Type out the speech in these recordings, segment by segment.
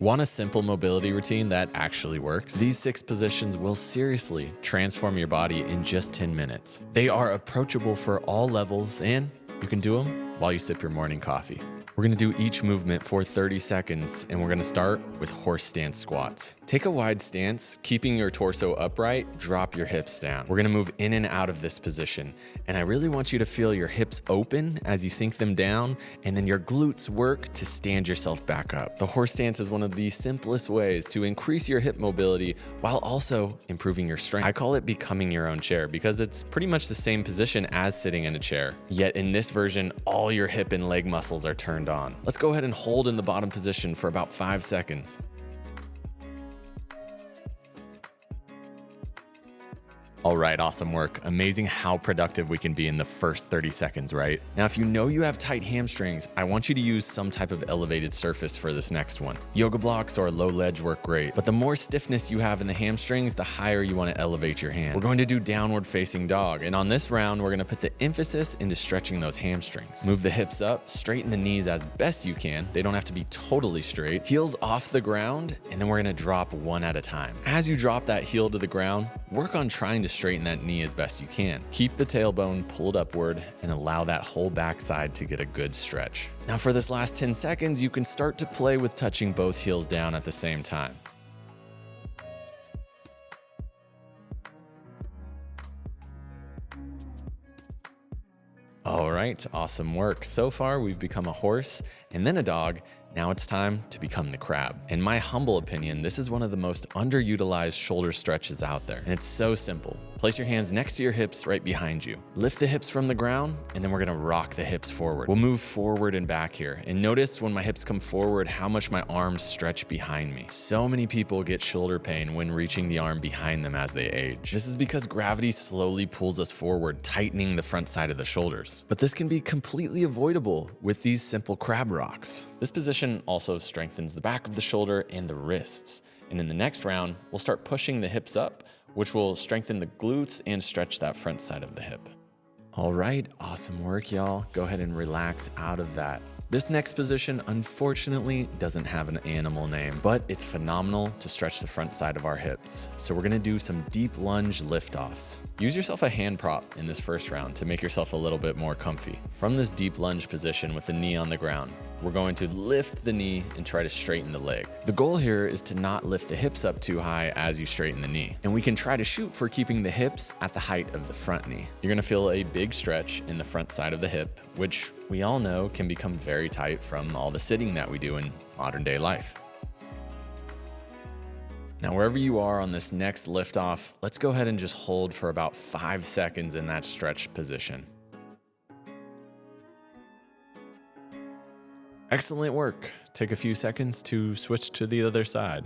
Want a simple mobility routine that actually works? These 6 positions will seriously transform your body in just 10 minutes. They are approachable for all levels, and you can do them while you sip your morning coffee. We're gonna do each movement for 30 seconds, and we're gonna start with horse stance squats. Take a wide stance, keeping your torso upright, drop your hips down. We're gonna move in and out of this position, and I really want you to feel your hips open as you sink them down, and then your glutes work to stand yourself back up. The horse stance is one of the simplest ways to increase your hip mobility while also improving your strength. I call it becoming your own chair because it's pretty much the same position as sitting in a chair. Yet in this version, all your hip and leg muscles are turned on. Let's go ahead and hold in the bottom position for about 5 seconds. All right, awesome work. Amazing how productive we can be in the first 30 seconds, right? Now, if you know you have tight hamstrings, I want you to use some type of elevated surface for this next one. Yoga blocks or low ledge work great, but the more stiffness you have in the hamstrings, the higher you want to elevate your hands. We're going to do downward facing dog, and on this round, we're going to put the emphasis into stretching those hamstrings. Move the hips up, straighten the knees as best you can. They don't have to be totally straight. Heels off the ground, and then we're going to drop one at a time. As you drop that heel to the ground, work on trying to straighten that knee as best you can. Keep the tailbone pulled upward and allow that whole backside to get a good stretch. Now for this last 10 seconds, you can start to play with touching both heels down at the same time. All right, awesome work. So far, we've become a horse and then a dog. Now it's time to become the crab. In my humble opinion, this is one of the most underutilized shoulder stretches out there. And it's so simple. Place your hands next to your hips right behind you. Lift the hips from the ground, and then we're gonna rock the hips forward. We'll move forward and back here. And notice when my hips come forward, how much my arms stretch behind me. So many people get shoulder pain when reaching the arm behind them as they age. This is because gravity slowly pulls us forward, tightening the front side of the shoulders. But this can be completely avoidable with these simple crab rocks. This position also strengthens the back of the shoulder and the wrists. And in the next round, we'll start pushing the hips up, which will strengthen the glutes and stretch that front side of the hip. All right, awesome work, y'all. Go ahead and relax out of that. This next position, unfortunately, doesn't have an animal name, but it's phenomenal to stretch the front side of our hips. So we're gonna do some deep lunge lift-offs. Use yourself a hand prop in this first round to make yourself a little bit more comfy. From this deep lunge position with the knee on the ground, we're going to lift the knee and try to straighten the leg. The goal here is to not lift the hips up too high as you straighten the knee. And we can try to shoot for keeping the hips at the height of the front knee. You're gonna feel a big stretch in the front side of the hip, which we all know can become very tight from all the sitting that we do in modern day life. Now, wherever you are on this next lift off, let's go ahead and just hold for about 5 seconds in that stretch position. Excellent work. Take a few seconds to switch to the other side.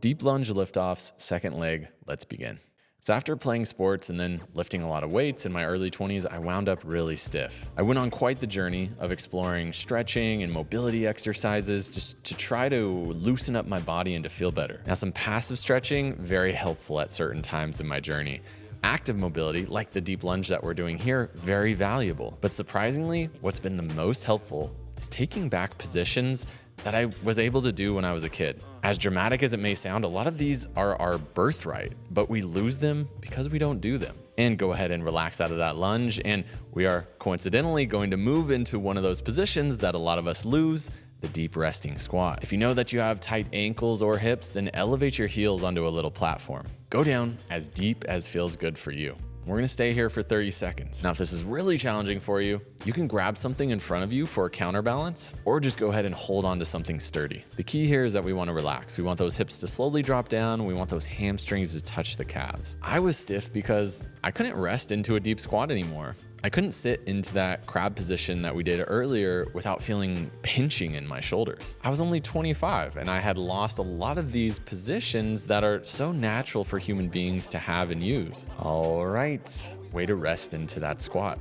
Deep lunge lift-offs, second leg, let's begin. So after playing sports and then lifting a lot of weights in my early 20s, I wound up really stiff. I went on quite the journey of exploring stretching and mobility exercises just to try to loosen up my body and to feel better. Now, some passive stretching, very helpful at certain times in my journey. Active mobility, like the deep lunge that we're doing here, very valuable. But surprisingly, what's been the most helpful is taking back positions that I was able to do when I was a kid. As dramatic as it may sound, a lot of these are our birthright, but we lose them because we don't do them. And go ahead and relax out of that lunge, and we are coincidentally going to move into one of those positions that a lot of us lose, the deep resting squat. If you know that you have tight ankles or hips, then elevate your heels onto a little platform. Go down as deep as feels good for you. We're gonna stay here for 30 seconds. Now, if this is really challenging for you, you can grab something in front of you for a counterbalance, or just go ahead and hold on to something sturdy. The key here is that we wanna relax. We want those hips to slowly drop down. We want those hamstrings to touch the calves. I was stiff because I couldn't rest into a deep squat anymore. I couldn't sit into that crab position that we did earlier without feeling pinching in my shoulders. I was only 25 and I had lost a lot of these positions that are so natural for human beings to have and use. All right, way to rest into that squat.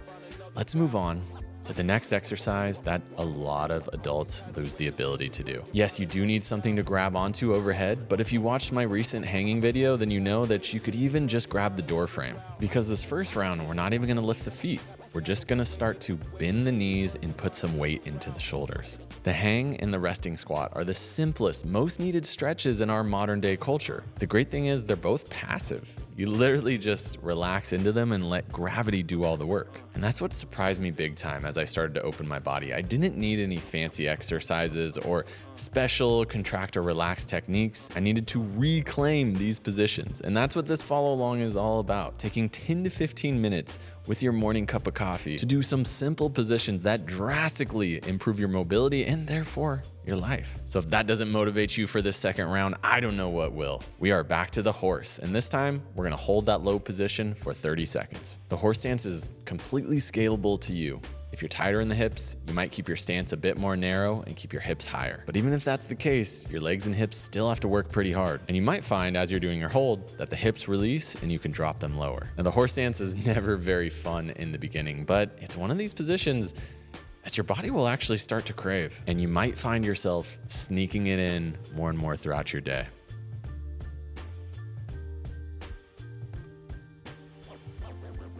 Let's move on to the next exercise that a lot of adults lose the ability to do. Yes, you do need something to grab onto overhead, but if you watched my recent hanging video, then you know that you could even just grab the door frame. Because this first round, we're not even gonna lift the feet. we're just gonna start to bend the knees and put some weight into the shoulders. The hang and the resting squat are the simplest, most needed stretches in our modern day culture. The great thing is they're both passive. You literally just relax into them and let gravity do all the work. And that's what surprised me big time as I started to open my body. I didn't need any fancy exercises or special contract or relax techniques. I needed to reclaim these positions. And that's what this follow along is all about. Taking 10 to 15 minutes with your morning cup of coffee to do some simple positions that drastically improve your mobility and therefore your life. So if that doesn't motivate you for this second round, I don't know what will. We are back to the horse, and this time we're gonna hold that low position for 30 seconds. The horse stance is completely scalable to you. If you're tighter in the hips, you might keep your stance a bit more narrow and keep your hips higher. But even if that's the case, your legs and hips still have to work pretty hard. And you might find as you're doing your hold that the hips release and you can drop them lower. Now the horse stance is never very fun in the beginning, but it's one of these positions that your body will actually start to crave. And you might find yourself sneaking it in more and more throughout your day.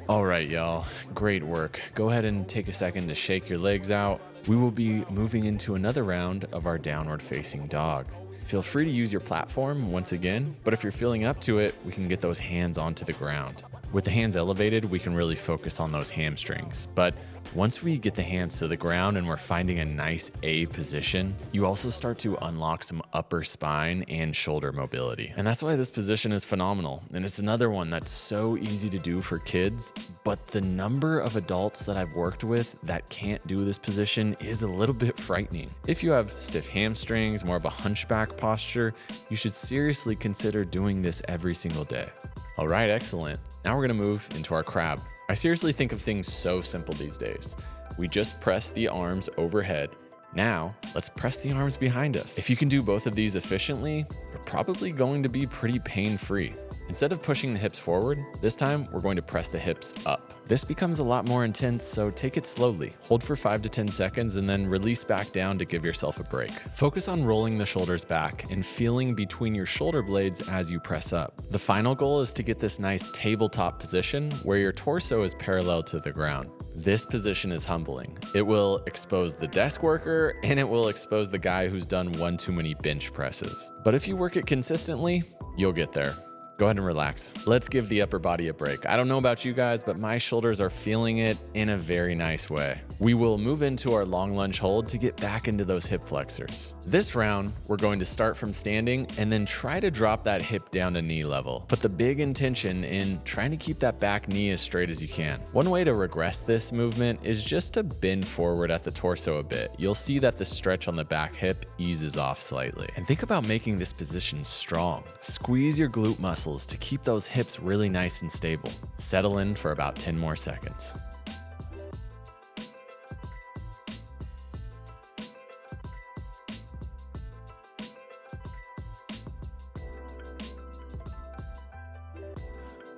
All right, y'all, great work. Go ahead and take a second to shake your legs out. We will be moving into another round of our downward facing dog. Feel free to use your platform once again, but if you're feeling up to it, we can get those hands onto the ground. With the hands elevated, we can really focus on those hamstrings. But once we get the hands to the ground and we're finding a nice A position, you also start to unlock some upper spine and shoulder mobility. And that's why this position is phenomenal. And it's another one that's so easy to do for kids, but the number of adults that I've worked with that can't do this position is a little bit frightening. If you have stiff hamstrings, more of a hunchback posture, you should seriously consider doing this every single day. All right, excellent. Now we're gonna move into our crab. I seriously think of things so simple these days. We just press the arms overhead. Now, let's press the arms behind us. If you can do both of these efficiently, you're probably going to be pretty pain-free. Instead of pushing the hips forward, this time we're going to press the hips up. This becomes a lot more intense, so take it slowly. Hold for 5 to 10 seconds and then release back down to give yourself a break. Focus on rolling the shoulders back and feeling between your shoulder blades as you press up. The final goal is to get this nice tabletop position where your torso is parallel to the ground. This position is humbling. It will expose the desk worker and it will expose the guy who's done one too many bench presses. But if you work it consistently, you'll get there. Go ahead and relax. Let's give the upper body a break. I don't know about you guys, but my shoulders are feeling it in a very nice way. We will move into our long lunge hold to get back into those hip flexors. This round, we're going to start from standing and then try to drop that hip down to knee level. Put the big intention in trying to keep that back knee as straight as you can. One way to regress this movement is just to bend forward at the torso a bit. You'll see that the stretch on the back hip eases off slightly. And think about making this position strong. Squeeze your glute muscles to keep those hips really nice and stable. Settle in for about 10 more seconds.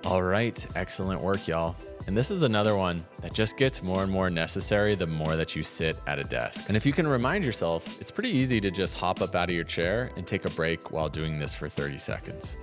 All right, excellent work, y'all. And this is another one that just gets more and more necessary the more that you sit at a desk. And if you can remind yourself, it's pretty easy to just hop up out of your chair and take a break while doing this for 30 seconds.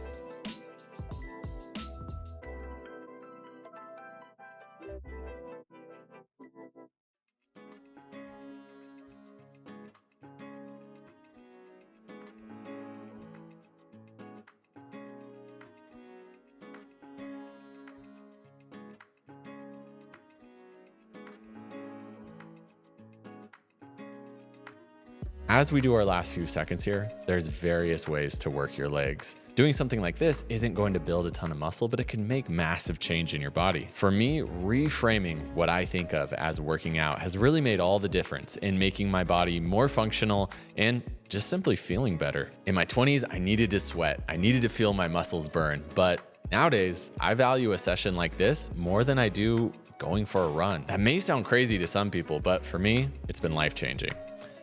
As we do our last few seconds here, there's various ways to work your legs. Doing something like this isn't going to build a ton of muscle, but it can make massive change in your body. For me, reframing what I think of as working out has really made all the difference in making my body more functional and just simply feeling better. In my 20s, I needed to sweat. I needed to feel my muscles burn, but nowadays, I value a session like this more than I do going for a run. That may sound crazy to some people, but for me, it's been life-changing.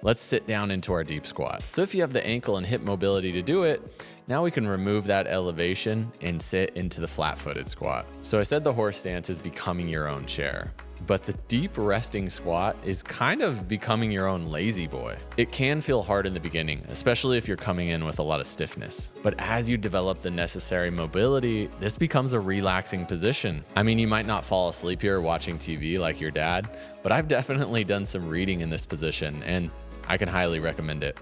Let's sit down into our deep squat. So if you have the ankle and hip mobility to do it, now we can remove that elevation and sit into the flat-footed squat. So I said the horse stance is becoming your own chair. But the deep resting squat is kind of becoming your own lazy boy. It can feel hard in the beginning, especially if you're coming in with a lot of stiffness. But as you develop the necessary mobility, this becomes a relaxing position. I mean, you might not fall asleep here watching TV like your dad, but I've definitely done some reading in this position, and I can highly recommend it.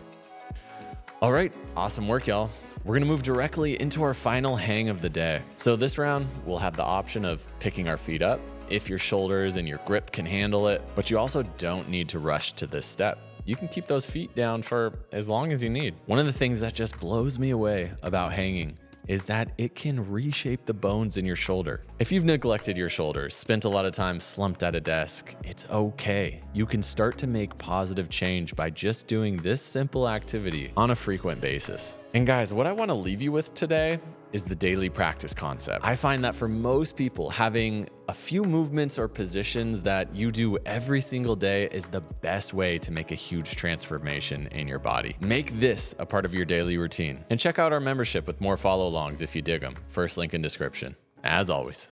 All right, awesome work, y'all. We're gonna move directly into our final hang of the day. So this round, we'll have the option of picking our feet up if your shoulders and your grip can handle it, but you also don't need to rush to this step. You can keep those feet down for as long as you need. One of the things that just blows me away about hanging is that it can reshape the bones in your shoulder. If you've neglected your shoulders, spent a lot of time slumped at a desk, it's okay. You can start to make positive change by just doing this simple activity on a frequent basis. And guys, what I want to leave you with today is the daily practice concept. I find that for most people, having a few movements or positions that you do every single day is the best way to make a huge transformation in your body. Make this a part of your daily routine. And check out our membership with more follow-alongs if you dig them. First link in description. As always,